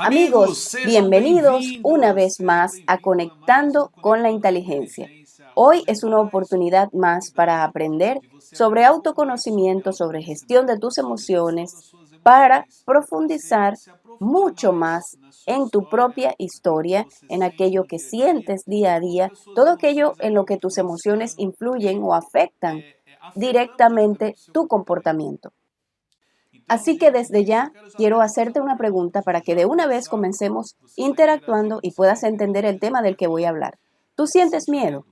Amigos, Amigos, sejam bienvenidos una bem-vindos. vez más a Conectando con la Inteligencia. Hoy es una oportunidad más para aprender sobre autoconocimiento, sobre gestión de tus emociones, para profundizar mucho más en tu propia historia, en aquello que sientes día a día, todo aquello en lo que tus emociones influyen o afectan directamente tu comportamiento. Así que desde ya quiero hacerte una pregunta para que de una vez comencemos interactuando y puedas entender el tema del que voy a hablar. ¿Tú sientes miedo?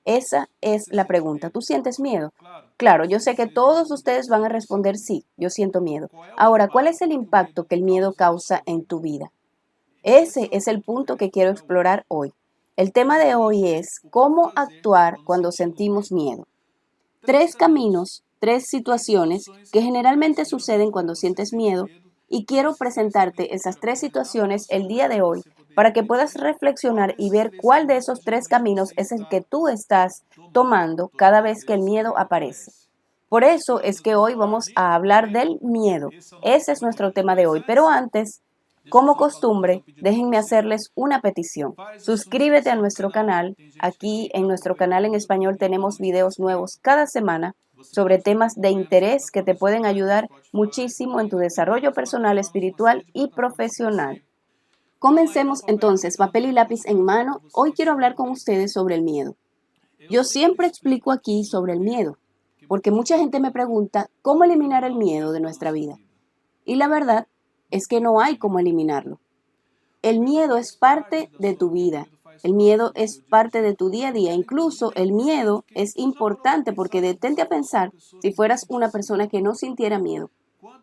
Esa es la pregunta. ¿Tú sientes miedo? Claro, yo sé que todos ustedes van a responder sí, yo siento miedo. Ahora, ¿cuál es el impacto que el miedo causa en tu vida? Ese es el punto que quiero explorar hoy. El tema de hoy es cómo actuar cuando sentimos miedo. Tres caminos, tres situaciones que generalmente suceden cuando sientes miedo y quiero presentarte esas tres situaciones el día de hoy para que puedas reflexionar y ver cuál de esos tres caminos es el que tú estás tomando cada vez que el miedo aparece. Por eso es que hoy vamos a hablar del miedo. Ese es nuestro tema de hoy. Pero antes, como costumbre, déjenme hacerles una petición. Suscríbete a nuestro canal. Aquí en nuestro canal en español tenemos videos nuevos cada semana sobre temas de interés que te pueden ayudar muchísimo en tu desarrollo personal, espiritual y profesional. Comencemos entonces, papel y lápiz en mano. Hoy quiero hablar con ustedes sobre el miedo. Yo siempre explico aquí sobre el miedo, porque mucha gente me pregunta cómo eliminar el miedo de nuestra vida. Y la verdad es que no hay cómo eliminarlo. El miedo es parte de tu vida. El miedo es parte de tu día a día. Incluso el miedo es importante porque detente a pensar si fueras una persona que no sintiera miedo.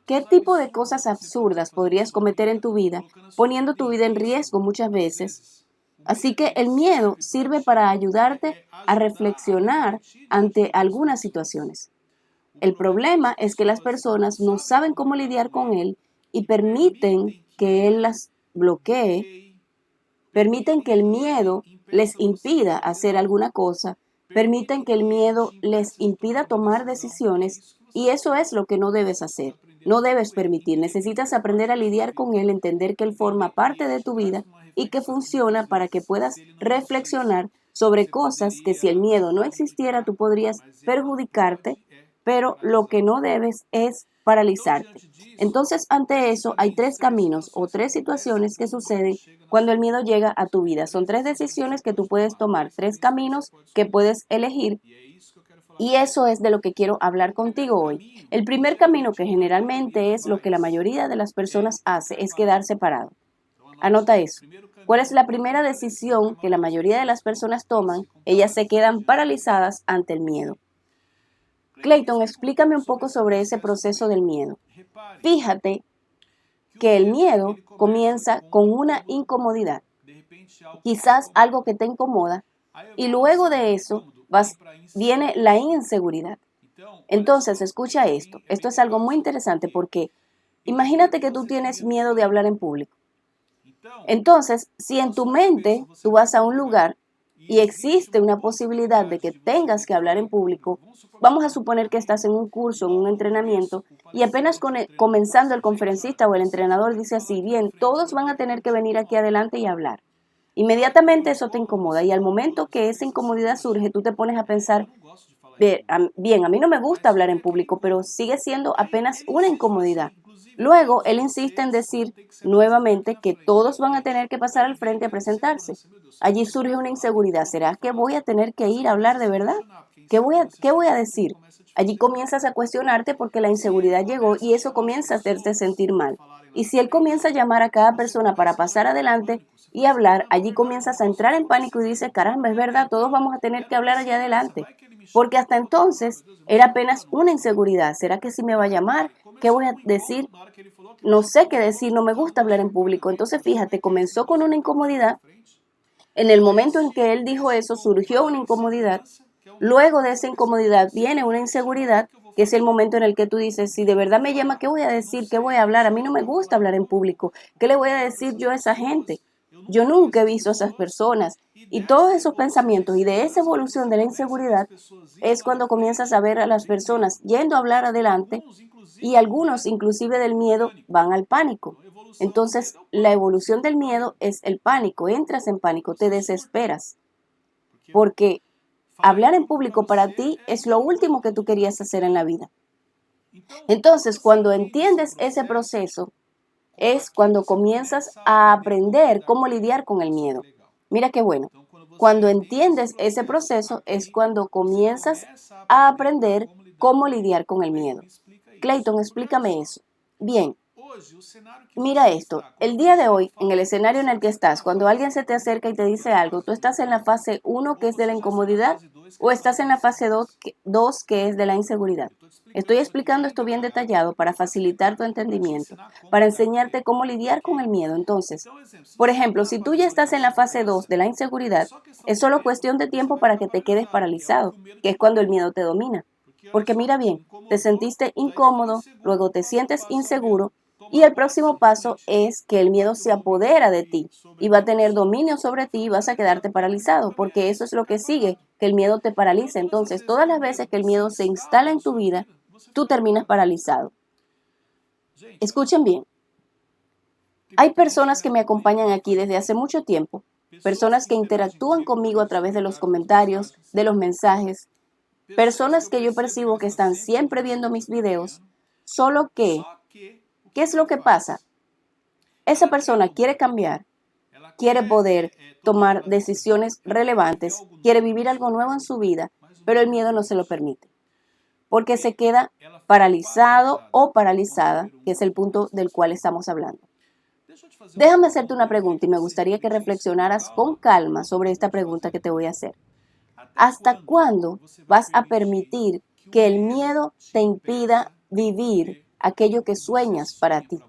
¿Qué tipo de cosas absurdas podrías cometer en tu vida, poniendo tu vida en riesgo muchas veces? Así que el miedo sirve para ayudarte a reflexionar ante algunas situaciones. El problema es que las personas no saben cómo lidiar con él y permiten que él las bloquee, permiten que el miedo les impida hacer alguna cosa, permiten que el miedo les impida tomar decisiones y eso es lo que no debes hacer. No debes permitir, necesitas aprender a lidiar con él, entender que él forma parte de tu vida y que funciona para que puedas reflexionar sobre cosas que si el miedo no existiera tú podrías perjudicarte, pero lo que no debes es paralizarte. Entonces, ante eso, hay tres caminos o tres situaciones que suceden cuando el miedo llega a tu vida. Son tres decisiones que tú puedes tomar, tres caminos que puedes elegir y eso es de lo que quiero hablar contigo hoy. El primer camino, que generalmente es lo que la mayoría de las personas hace, es quedarse parado. Anota eso. ¿Cuál es la primera decisión que la mayoría de las personas toman? Ellas se quedan paralizadas ante el miedo. Clayton, explícame un poco sobre ese proceso del miedo. Fíjate que el miedo comienza con una incomodidad, quizás algo que te incomoda, y luego de eso viene la inseguridad. Entonces, escucha esto. Esto es algo muy interesante porque imagínate que tú tienes miedo de hablar en público. Entonces, si en tu mente tú vas a un lugar y existe una posibilidad de que tengas que hablar en público, vamos a suponer que estás en un curso, en un entrenamiento, y apenas comenzando el conferencista o el entrenador dice así, bien, todos van a tener que venir aquí adelante y hablar. Inmediatamente eso te incomoda y al momento que esa incomodidad surge, tú te pones a pensar, bien, a mí no me gusta hablar en público, pero sigue siendo apenas una incomodidad. Luego, él insiste en decir nuevamente que todos van a tener que pasar al frente a presentarse. Allí surge una inseguridad. ¿Será que voy a tener que ir a hablar de verdad? ¿Qué voy a decir? Allí comienzas a cuestionarte porque la inseguridad llegó y eso comienza a hacerte sentir mal. Y si él comienza a llamar a cada persona para pasar adelante y hablar, allí comienzas a entrar en pánico y dices, caramba, es verdad, todos vamos a tener que hablar allá adelante. Porque hasta entonces era apenas una inseguridad. ¿Será que si me va a llamar? ¿Qué voy a decir? No sé qué decir, no me gusta hablar en público. Entonces, fíjate, comenzó con una incomodidad. En el momento en que él dijo eso, surgió una incomodidad. Luego de esa incomodidad viene una inseguridad, que es el momento en el que tú dices, si de verdad me llama, ¿qué voy a decir? ¿Qué voy a hablar? A mí no me gusta hablar en público. ¿Qué le voy a decir yo a esa gente? Yo nunca he visto a esas personas. Y todos esos pensamientos y de esa evolución de la inseguridad es cuando comienzas a ver a las personas yendo a hablar adelante y algunos inclusive del miedo van al pánico. Entonces, la evolución del miedo es el pánico. Entras en pánico, te desesperas, porque hablar en público para ti es lo último que tú querías hacer en la vida. Entonces, cuando entiendes ese proceso, es cuando comienzas a aprender cómo lidiar con el miedo. Mira qué bueno. Cuando entiendes ese proceso es cuando comienzas a aprender cómo lidiar con el miedo. Clayton, explícame eso. Bien, mira esto. El día de hoy, en el escenario en el que estás, cuando alguien se te acerca y te dice algo, ¿tú estás en la fase 1, que es de la incomodidad, o estás en la fase 2, que es de la inseguridad? Estoy explicando esto bien detallado para facilitar tu entendimiento, para enseñarte cómo lidiar con el miedo. Entonces, por ejemplo, si tú ya estás en la fase 2 de la inseguridad, es solo cuestión de tiempo para que te quedes paralizado, que es cuando el miedo te domina. Porque mira bien, te sentiste incómodo, luego te sientes inseguro, y el próximo paso es que el miedo se apodera de ti y va a tener dominio sobre ti y vas a quedarte paralizado, porque eso es lo que sigue, que el miedo te paraliza. Entonces, todas las veces que el miedo se instala en tu vida, tú terminas paralizado. Escuchen bien. Hay personas que me acompañan aquí desde hace mucho tiempo, personas que interactúan conmigo a través de los comentarios, de los mensajes, personas que yo percibo que están siempre viendo mis videos, solo que, ¿qué es lo que pasa? Esa persona quiere cambiar, quiere poder tomar decisiones relevantes, quiere vivir algo nuevo en su vida, pero el miedo no se lo permite, porque se queda paralizado o paralizada, que es el punto del cual estamos hablando. Déjame hacerte una pregunta y me gustaría que reflexionaras con calma sobre esta pregunta que te voy a hacer. ¿Hasta cuándo vas a permitir que el miedo te impida vivir aquello que sueñas para ti?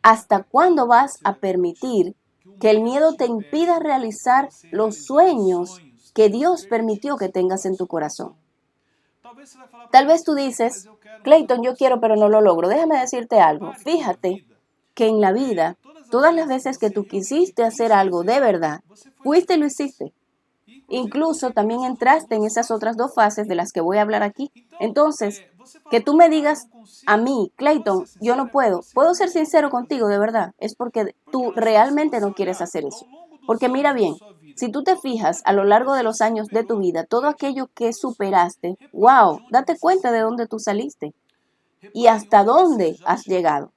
¿Hasta cuándo vas a permitir que el miedo te impida realizar los sueños que Dios permitió que tengas en tu corazón? Tal vez tú dices, Clayton, yo quiero pero no lo logro. Déjame decirte algo. Fíjate que en la vida, todas las veces que tú quisiste hacer algo de verdad, fuiste y lo hiciste. Incluso también entraste en esas otras dos fases de las que voy a hablar aquí. Entonces, que tú me digas a mí, Clayton, yo no puedo ser sincero contigo, de verdad, es porque tú realmente no quieres hacer eso. Porque mira bien, si tú te fijas a lo largo de los años de tu vida, todo aquello que superaste, wow, date cuenta de dónde tú saliste y hasta dónde has llegado.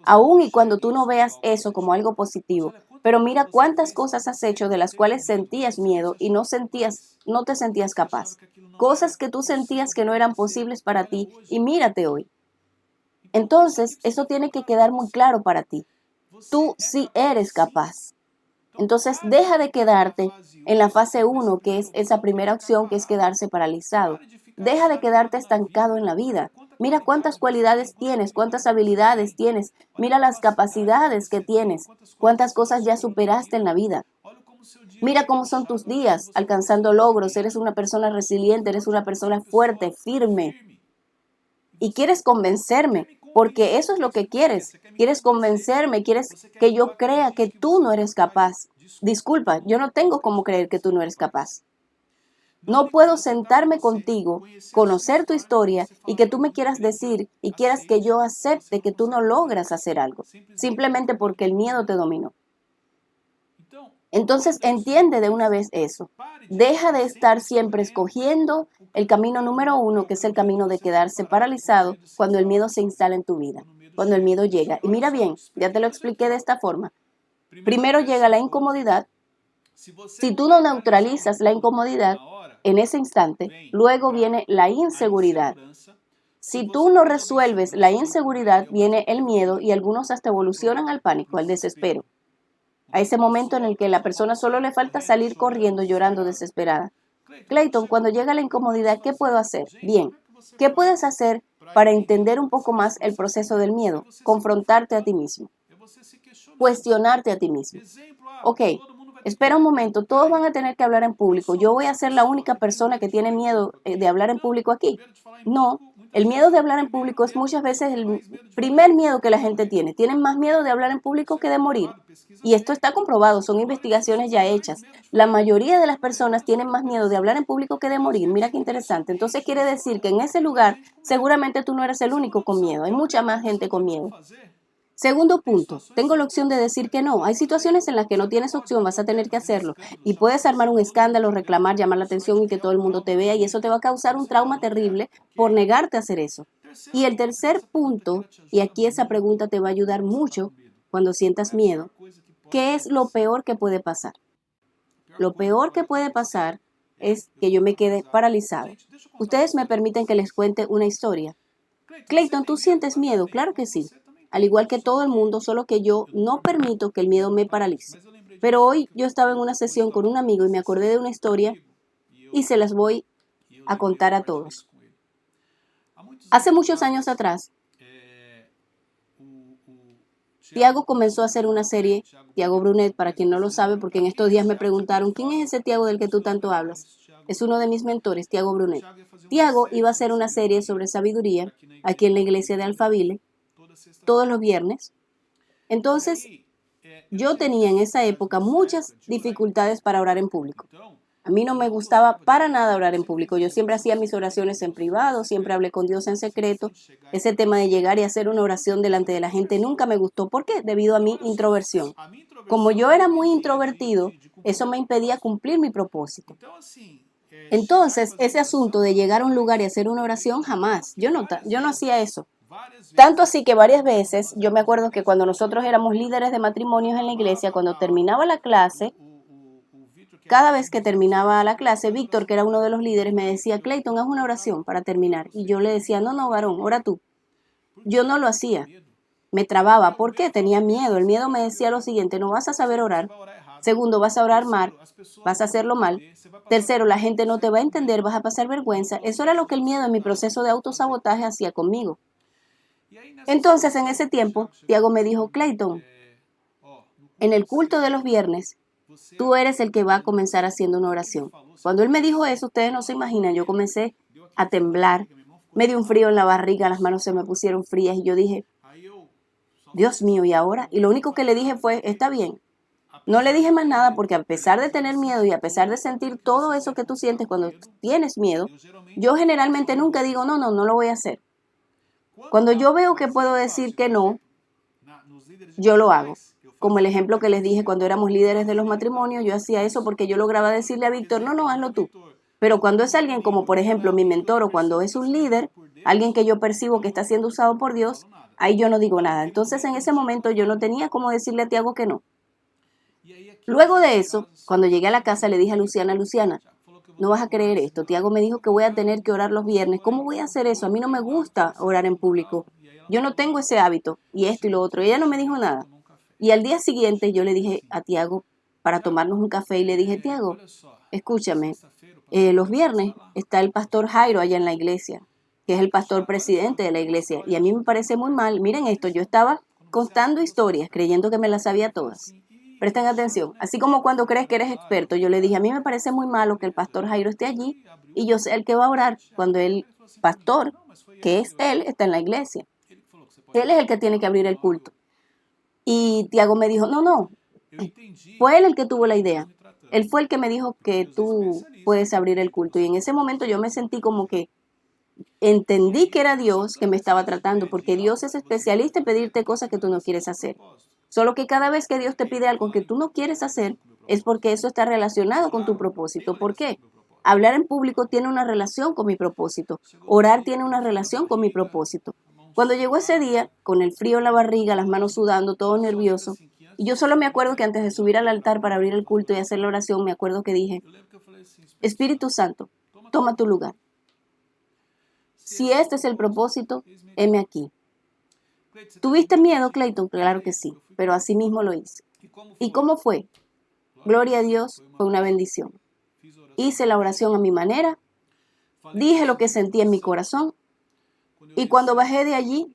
Aún y cuando tú no veas eso como algo positivo, pero mira cuántas cosas has hecho de las cuales sentías miedo y no te sentías capaz. Cosas que tú sentías que no eran posibles para ti y mírate hoy. Entonces, eso tiene que quedar muy claro para ti. Tú sí eres capaz. Entonces, deja de quedarte en la fase 1, que es esa primera opción, que es quedarse paralizado. Deja de quedarte estancado en la vida. Mira cuántas cualidades tienes, cuántas habilidades tienes. Mira las capacidades que tienes, cuántas cosas ya superaste en la vida. Mira cómo son tus días alcanzando logros. Eres una persona resiliente, eres una persona fuerte, firme. Y quieres convencerme, porque eso es lo que quieres. Quieres convencerme, quieres que yo crea que tú no eres capaz. Disculpa, yo no tengo cómo creer que tú no eres capaz. No puedo sentarme contigo, conocer tu historia y que tú me quieras decir y quieras que yo acepte que tú no logras hacer algo, simplemente porque el miedo te dominó. Entonces entiende de una vez eso. Deja de estar siempre escogiendo el camino número 1, que es el camino de quedarse paralizado cuando el miedo se instala en tu vida, cuando el miedo llega. Y mira bien, ya te lo expliqué de esta forma. Primero llega la incomodidad. Si tú no neutralizas la incomodidad en ese instante, luego viene la inseguridad. Si tú no resuelves la inseguridad, viene el miedo y algunos hasta evolucionan al pánico, al desespero. A ese momento en el que la persona solo le falta salir corriendo, llorando, desesperada. Clayton, cuando llega la incomodidad, ¿qué puedo hacer? Bien, ¿qué puedes hacer para entender un poco más el proceso del miedo? Confrontarte a ti mismo, cuestionarte a ti mismo. Ok, espera un momento, todos van a tener que hablar en público. ¿Yo voy a ser la única persona que tiene miedo de hablar en público aquí? No, el miedo de hablar en público es muchas veces el primer miedo que la gente tiene. Tienen más miedo de hablar en público que de morir. Y esto está comprobado, son investigaciones ya hechas. La mayoría de las personas tienen más miedo de hablar en público que de morir. Mira qué interesante. Entonces quiere decir que en ese lugar seguramente tú no eres el único con miedo. Hay mucha más gente con miedo. Segundo punto, tengo la opción de decir que no. Hay situaciones en las que no tienes opción, vas a tener que hacerlo. Y puedes armar un escándalo, reclamar, llamar la atención y que todo el mundo te vea y eso te va a causar un trauma terrible por negarte a hacer eso. Y el tercer punto, y aquí esa pregunta te va a ayudar mucho cuando sientas miedo, ¿qué es lo peor que puede pasar? Lo peor que puede pasar es que yo me quede paralizado. Ustedes me permiten que les cuente una historia. Clayton, ¿tú sientes miedo? Claro que sí. Al igual que todo el mundo, solo que yo no permito que el miedo me paralice. Pero hoy yo estaba en una sesión con un amigo y me acordé de una historia y se las voy a contar a todos. Hace muchos años atrás, Tiago comenzó a hacer una serie, Tiago Brunet, para quien no lo sabe, porque en estos días me preguntaron, ¿quién es ese Tiago del que tú tanto hablas? Es uno de mis mentores, Tiago Brunet. Tiago iba a hacer una serie sobre sabiduría aquí en la iglesia de Alphaville todos los viernes. Entonces, yo tenía en esa época muchas dificultades para orar en público. A mí no me gustaba para nada orar en público. Yo siempre hacía mis oraciones en privado, siempre hablé con Dios en secreto. Ese tema de llegar y hacer una oración delante de la gente nunca me gustó. ¿Por qué? Debido a mi introversión. Como yo era muy introvertido, eso me impedía cumplir mi propósito. Entonces, ese asunto de llegar a un lugar y hacer una oración, jamás. Yo no hacía eso. Tanto así que varias veces, yo me acuerdo que cuando nosotros éramos líderes de matrimonios en la iglesia, cuando terminaba la clase, cada vez que terminaba la clase, Víctor, que era uno de los líderes, me decía, Clayton, haz una oración para terminar. Y yo le decía, no, no, varón, ora tú. Yo no lo hacía. Me trababa. ¿Por qué? Tenía miedo. El miedo me decía lo siguiente, no vas a saber orar. Segundo, vas a orar mal, vas a hacerlo mal. Tercero, la gente no te va a entender, vas a pasar vergüenza. Eso era lo que el miedo en mi proceso de autosabotaje hacía conmigo. Entonces, en ese tiempo, Tiago me dijo, Clayton, en el culto de los viernes, tú eres el que va a comenzar haciendo una oración. Cuando él me dijo eso, ustedes no se imaginan, yo comencé a temblar, me dio un frío en la barriga, las manos se me pusieron frías y yo dije, Dios mío, ¿y ahora? Y lo único que le dije fue, está bien. No le dije más nada porque a pesar de tener miedo y a pesar de sentir todo eso que tú sientes cuando tienes miedo, yo generalmente nunca digo, no, no, no lo voy a hacer. Cuando yo veo que puedo decir que no, yo lo hago. Como el ejemplo que les dije cuando éramos líderes de los matrimonios, yo hacía eso porque yo lograba decirle a Víctor, no, no, hazlo tú. Pero cuando es alguien como por ejemplo mi mentor o cuando es un líder, alguien que yo percibo que está siendo usado por Dios, ahí yo no digo nada. Entonces en ese momento yo no tenía cómo decirle a Tiago que no. Luego de eso, cuando llegué a la casa le dije a Luciana, Luciana, no vas a creer esto. Tiago me dijo que voy a tener que orar los viernes. ¿Cómo voy a hacer eso? A mí no me gusta orar en público. Yo no tengo ese hábito y esto y lo otro. Ella no me dijo nada. Y al día siguiente yo le dije a Tiago para tomarnos un café y le dije, Tiago, escúchame, los viernes está el pastor Jairo allá en la iglesia, que es el pastor presidente de la iglesia. Y a mí me parece muy mal. Miren esto, yo estaba contando historias creyendo que me las sabía todas. Presten atención. Así como cuando crees que eres experto, yo le dije, a mí me parece muy malo que el pastor Jairo esté allí y yo sé el que va a orar cuando el pastor, que es él, está en la iglesia. Él es el que tiene que abrir el culto. Y Tiago me dijo, no, no, fue él el que tuvo la idea. Él fue el que me dijo que tú puedes abrir el culto. Y en ese momento yo me sentí como que entendí que era Dios que me estaba tratando, porque Dios es especialista en pedirte cosas que tú no quieres hacer. Solo que cada vez que Dios te pide algo que tú no quieres hacer, es porque eso está relacionado con tu propósito. ¿Por qué? Hablar en público tiene una relación con mi propósito. Orar tiene una relación con mi propósito. Cuando llegó ese día, con el frío en la barriga, las manos sudando, todo nervioso, y yo solo me acuerdo que antes de subir al altar para abrir el culto y hacer la oración, me acuerdo que dije, Espíritu Santo, toma tu lugar. Si este es el propósito, heme aquí. ¿Tuviste miedo, Clayton? Claro que sí, pero así mismo lo hice. ¿Y cómo fue? Gloria a Dios, fue una bendición. Hice la oración a mi manera, dije lo que sentí en mi corazón y cuando bajé de allí,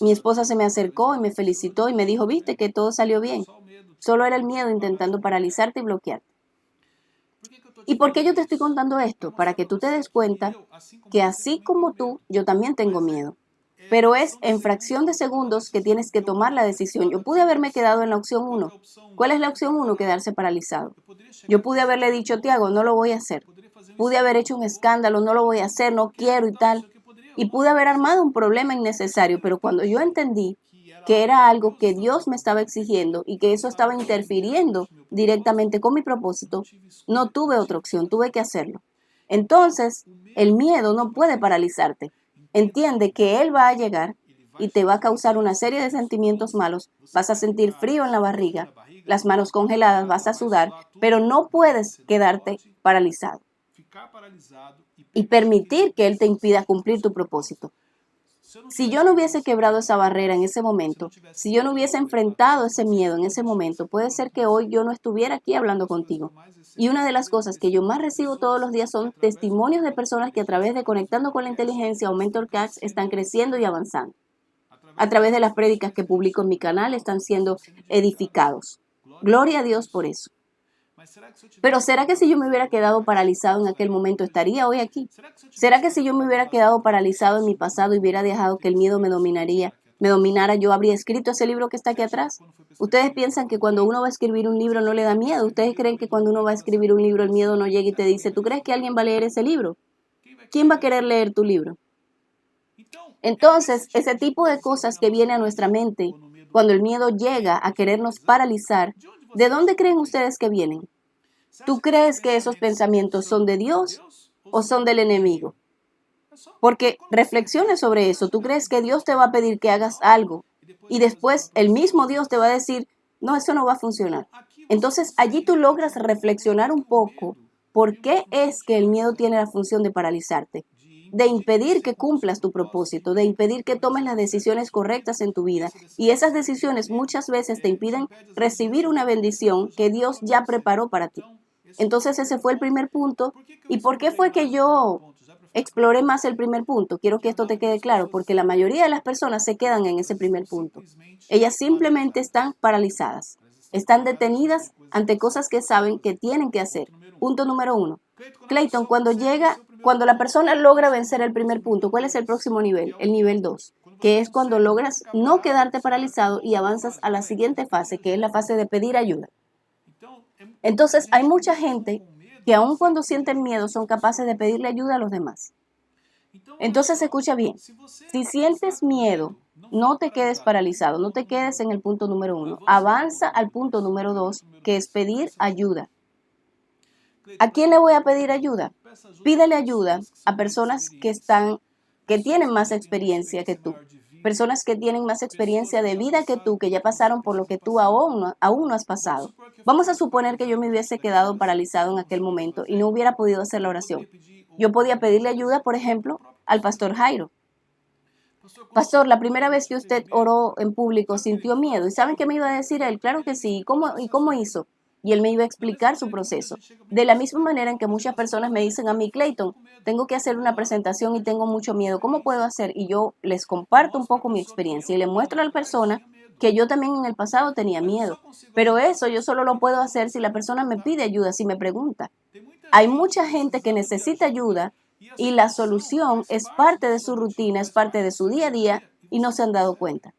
mi esposa se me acercó y me felicitó y me dijo, viste que todo salió bien. Solo era el miedo intentando paralizarte y bloquearte. ¿Y por qué yo te estoy contando esto? Para que tú te des cuenta que así como tú, yo también tengo miedo. Pero es en fracción de segundos que tienes que tomar la decisión. Yo pude haberme quedado en la opción 1. ¿Cuál es la opción 1? Quedarse paralizado. Yo pude haberle dicho, Tiago, no lo voy a hacer. Pude haber hecho un escándalo, no lo voy a hacer, no quiero y tal. Y pude haber armado un problema innecesario. Pero cuando yo entendí que era algo que Dios me estaba exigiendo y que eso estaba interfiriendo directamente con mi propósito, no tuve otra opción, tuve que hacerlo. Entonces, el miedo no puede paralizarte. Entiende que él va a llegar y te va a causar una serie de sentimientos malos. Vas a sentir frío en la barriga, las manos congeladas, vas a sudar, pero no puedes quedarte paralizado y permitir que él te impida cumplir tu propósito. Si yo no hubiese quebrado esa barrera en ese momento, si yo no hubiese enfrentado ese miedo en ese momento, puede ser que hoy yo no estuviera aquí hablando contigo. Y una de las cosas que yo más recibo todos los días son testimonios de personas que a través de Conectando con la Inteligencia o MentorCats están creciendo y avanzando. A través de las prédicas que publico en mi canal están siendo edificados. Gloria a Dios por eso. Pero ¿será que si yo me hubiera quedado paralizado en aquel momento estaría hoy aquí? ¿Será que si yo me hubiera quedado paralizado en mi pasado y hubiera dejado que el miedo me dominara, yo habría escrito ese libro que está aquí atrás? Ustedes piensan que cuando uno va a escribir un libro no le da miedo. Ustedes creen que cuando uno va a escribir un libro el miedo no llega y te dice, ¿tú crees que alguien va a leer ese libro? ¿Quién va a querer leer tu libro? Entonces, ese tipo de cosas que viene a nuestra mente cuando el miedo llega a querernos paralizar, ¿de dónde creen ustedes que vienen? ¿Tú crees que esos pensamientos son de Dios o son del enemigo? Porque reflexiones sobre eso. ¿Tú crees que Dios te va a pedir que hagas algo y después el mismo Dios te va a decir, no, eso no va a funcionar? Entonces allí tú logras reflexionar un poco por qué es que el miedo tiene la función de paralizarte, de impedir que cumplas tu propósito, de impedir que tomes las decisiones correctas en tu vida. Y esas decisiones muchas veces te impiden recibir una bendición que Dios ya preparó para ti. Entonces ese fue el primer punto. ¿Y por qué fue que yo exploré más el primer punto? Quiero que esto te quede claro, porque la mayoría de las personas se quedan en ese primer punto. Ellas simplemente están paralizadas, están detenidas ante cosas que saben que tienen que hacer. Punto número 1. Clayton, cuando la persona logra vencer el primer punto, ¿cuál es el próximo nivel? El nivel 2, que es cuando logras no quedarte paralizado y avanzas a la siguiente fase, que es la fase de pedir ayuda. Entonces, hay mucha gente que aun cuando sienten miedo son capaces de pedirle ayuda a los demás. Entonces, escucha bien, si sientes miedo, no te quedes paralizado, no te quedes en el punto número 1, avanza al punto número 2, que es pedir ayuda. ¿A quién le voy a pedir ayuda? Pídele ayuda a personas que tienen más experiencia que tú, personas que tienen más experiencia de vida que tú, que ya pasaron por lo que tú aún no has pasado. Vamos a suponer que yo me hubiese quedado paralizado en aquel momento y no hubiera podido hacer la oración. Yo podía pedirle ayuda, por ejemplo, al pastor Jairo. Pastor, la primera vez que usted oró en público sintió miedo. ¿Y saben qué me iba a decir él? Claro que sí. ¿Y cómo hizo? Y él me iba a explicar su proceso. De la misma manera en que muchas personas me dicen a mí, Clayton, tengo que hacer una presentación y tengo mucho miedo. ¿Cómo puedo hacer? Y yo les comparto un poco mi experiencia y le muestro a la persona que yo también en el pasado tenía miedo. Pero eso yo solo lo puedo hacer si la persona me pide ayuda, si me pregunta. Hay mucha gente que necesita ayuda y la solución es parte de su rutina, es parte de su día a día y no se han dado cuenta.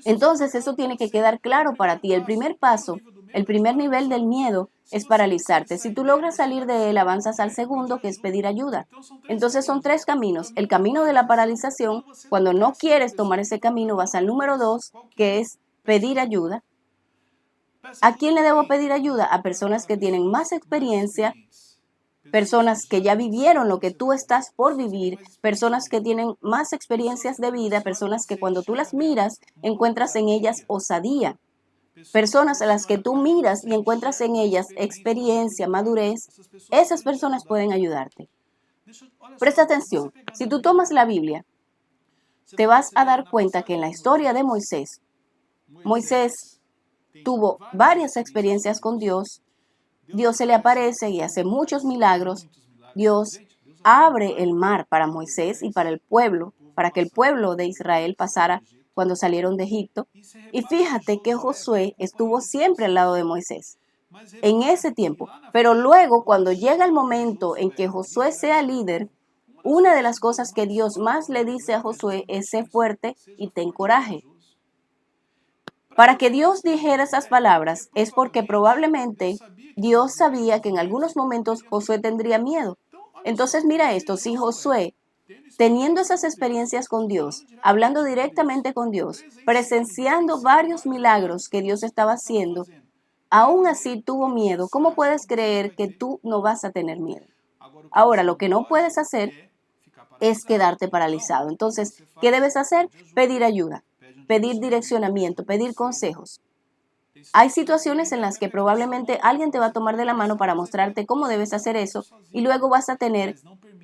Entonces eso tiene que quedar claro para ti. El primer paso, el primer nivel del miedo es paralizarte. Si tú logras salir de él, avanzas al segundo, que es pedir ayuda. Entonces son 3 caminos. El camino de la paralización, cuando no quieres tomar ese camino, vas al número 2, que es pedir ayuda. ¿A quién le debo pedir ayuda? A personas que tienen más experiencia, personas que ya vivieron lo que tú estás por vivir, personas que tienen más experiencias de vida, personas que cuando tú las miras encuentras en ellas osadía, personas a las que tú miras y encuentras en ellas experiencia, madurez. Esas personas pueden ayudarte. Presta atención, si tú tomas la Biblia, te vas a dar cuenta que en la historia de Moisés tuvo varias experiencias con Dios. Dios se le aparece y hace muchos milagros. Dios abre el mar para Moisés y para el pueblo, para que el pueblo de Israel pasara cuando salieron de Egipto. Y fíjate que Josué estuvo siempre al lado de Moisés en ese tiempo. Pero luego, cuando llega el momento en que Josué sea líder, una de las cosas que Dios más le dice a Josué es: sé fuerte y ten coraje. Para que Dios dijera esas palabras es porque probablemente Dios sabía que en algunos momentos Josué tendría miedo. Entonces mira esto, si Josué teniendo esas experiencias con Dios, hablando directamente con Dios, presenciando varios milagros que Dios estaba haciendo, aún así tuvo miedo. ¿Cómo puedes creer que tú no vas a tener miedo? Ahora, lo que no puedes hacer es quedarte paralizado. Entonces, ¿qué debes hacer? Pedir ayuda, pedir direccionamiento, pedir consejos. Hay situaciones en las que probablemente alguien te va a tomar de la mano para mostrarte cómo debes hacer eso y luego vas a tener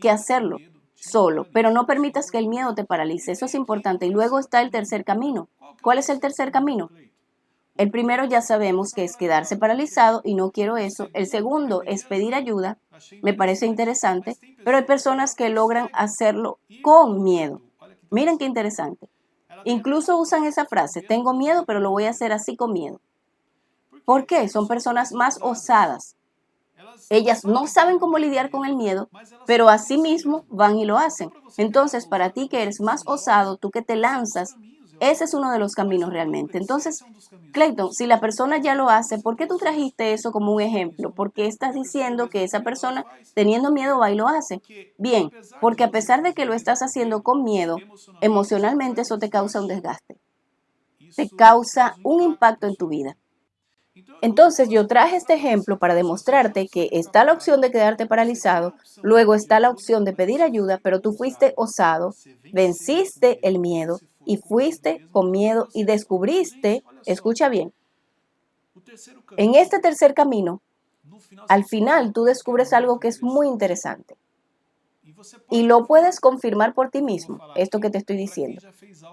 que hacerlo solo, pero no permitas que el miedo te paralice. Eso es importante. Y luego está el tercer camino. ¿Cuál es el tercer camino? El primero ya sabemos que es quedarse paralizado y no quiero eso. El segundo es pedir ayuda. Me parece interesante, pero hay personas que logran hacerlo con miedo. Miren qué interesante. Incluso usan esa frase, tengo miedo, pero lo voy a hacer así con miedo. ¿Por qué? Son personas más osadas. Ellas no saben cómo lidiar con el miedo, pero asimismo van y lo hacen. Entonces, para ti que eres más osado, tú que te lanzas, ese es uno de los caminos realmente. Entonces, Clayton, si la persona ya lo hace, ¿por qué tú trajiste eso como un ejemplo? ¿Por qué estás diciendo que esa persona teniendo miedo va y lo hace? Bien, porque a pesar de que lo estás haciendo con miedo, emocionalmente eso te causa un desgaste, te causa un impacto en tu vida. Entonces yo traje este ejemplo para demostrarte que está la opción de quedarte paralizado, luego está la opción de pedir ayuda, pero tú fuiste osado, venciste el miedo y fuiste con miedo y descubriste, escucha bien, en este tercer camino, al final tú descubres algo que es muy interesante. Y lo puedes confirmar por ti mismo, esto que te estoy diciendo,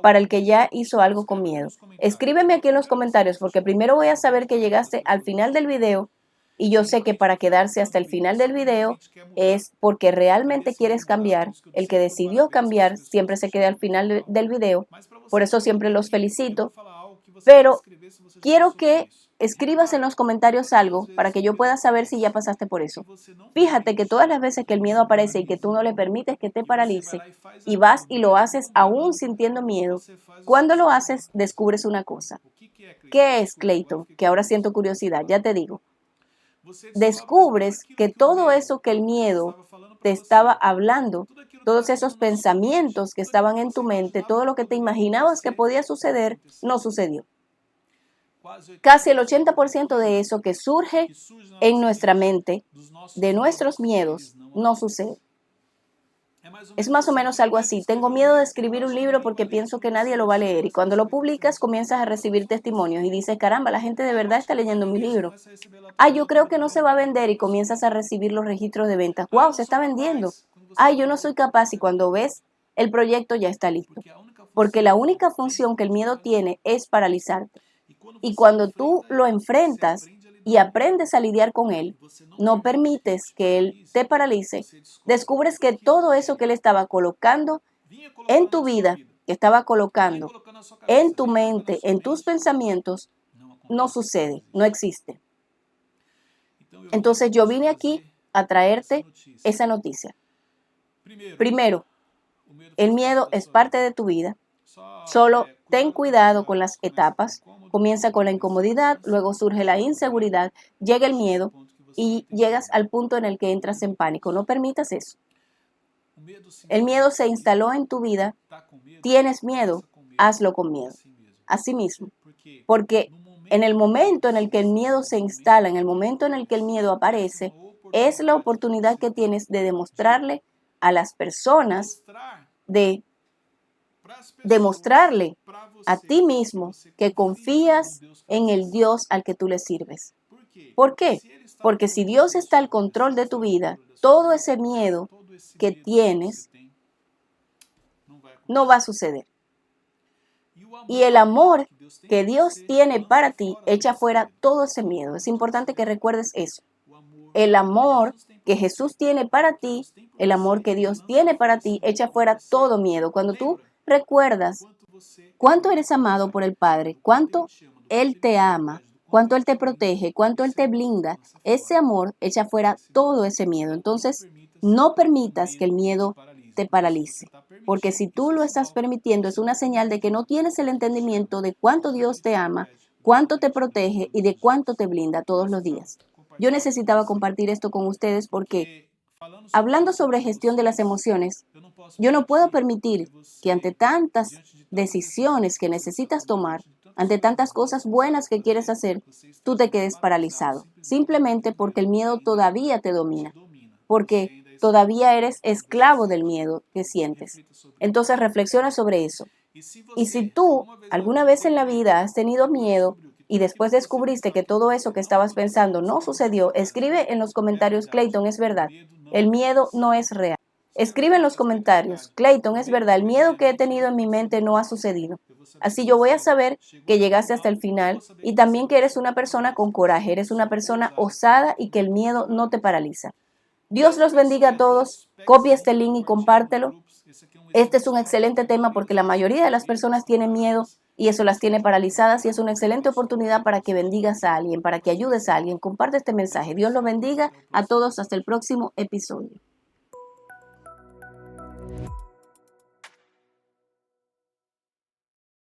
para el que ya hizo algo con miedo. Escríbeme aquí en los comentarios porque primero voy a saber que llegaste al final del video y yo sé que para quedarse hasta el final del video es porque realmente quieres cambiar. El que decidió cambiar siempre se queda al final del video, por eso siempre los felicito, pero quiero que escribas en los comentarios algo para que yo pueda saber si ya pasaste por eso. Fíjate que todas las veces que el miedo aparece y que tú no le permites que te paralice y vas y lo haces aún sintiendo miedo, cuando lo haces descubres una cosa. ¿Qué es, Clayton? Que ahora siento curiosidad, ya te digo. Descubres que todo eso que el miedo te estaba hablando, todos esos pensamientos que estaban en tu mente, todo lo que te imaginabas que podía suceder, no sucedió. Casi el 80% de eso que surge en nuestra mente, de nuestros miedos, no sucede. Es más o menos algo así. Tengo miedo de escribir un libro porque pienso que nadie lo va a leer. Y cuando lo publicas comienzas a recibir testimonios y dices, caramba, la gente de verdad está leyendo mi libro. Ay, yo creo que no se va a vender y comienzas a recibir los registros de ventas. Wow, se está vendiendo. Ay, yo no soy capaz y cuando ves, el proyecto ya está listo. Porque la única función que el miedo tiene es paralizarte. Y cuando tú lo enfrentas y aprendes a lidiar con él, no permites que él te paralice, descubres que todo eso que él estaba colocando en tu vida, que estaba colocando en tu mente, en tus pensamientos, no sucede, no existe. Entonces yo vine aquí a traerte esa noticia. Primero, el miedo es parte de tu vida. Solo ten cuidado con las etapas. Comienza con la incomodidad, luego surge la inseguridad, llega el miedo y llegas al punto en el que entras en pánico. No permitas eso. El miedo se instaló en tu vida. Tienes miedo, hazlo con miedo. Así mismo. Porque en el momento en el que el miedo se instala, en el momento en el que el miedo aparece, es la oportunidad que tienes de demostrarle a las personas, de demostrarle a ti mismo que confías en el Dios al que tú le sirves. ¿Por qué? Porque si Dios está al control de tu vida, todo ese miedo que tienes no va a suceder. Y el amor que Dios tiene para ti echa fuera todo ese miedo. Es importante que recuerdes eso. El amor que Jesús tiene para ti, el amor que Dios tiene para ti, echa fuera todo miedo. Cuando tú recuerdas cuánto eres amado por el Padre, cuánto Él te ama, cuánto Él te protege, cuánto Él te blinda, ese amor echa fuera todo ese miedo. Entonces, no permitas que el miedo te paralice, porque si tú lo estás permitiendo es una señal de que no tienes el entendimiento de cuánto Dios te ama, cuánto te protege y de cuánto te blinda todos los días. Yo necesitaba compartir esto con ustedes porque hablando sobre gestión de las emociones, Yo no puedo permitir que ante tantas decisiones que necesitas tomar, ante tantas cosas buenas que quieres hacer, tú te quedes paralizado, simplemente porque el miedo todavía te domina, porque todavía eres esclavo del miedo que sientes. Entonces reflexiona sobre eso. Y si tú alguna vez en la vida has tenido miedo y después descubriste que todo eso que estabas pensando no sucedió, escribe en los comentarios, Clayton, es verdad, el miedo no es real. Escribe en los comentarios, Clayton, es verdad, el miedo que he tenido en mi mente no ha sucedido. Así yo voy a saber que llegaste hasta el final y también que eres una persona con coraje, eres una persona osada y que el miedo no te paraliza. Dios los bendiga a todos. Copia este link y compártelo. Este es un excelente tema porque la mayoría de las personas tienen miedo y eso las tiene paralizadas y es una excelente oportunidad para que bendigas a alguien, para que ayudes a alguien. Comparte este mensaje. Dios los bendiga a todos. Hasta el próximo episodio.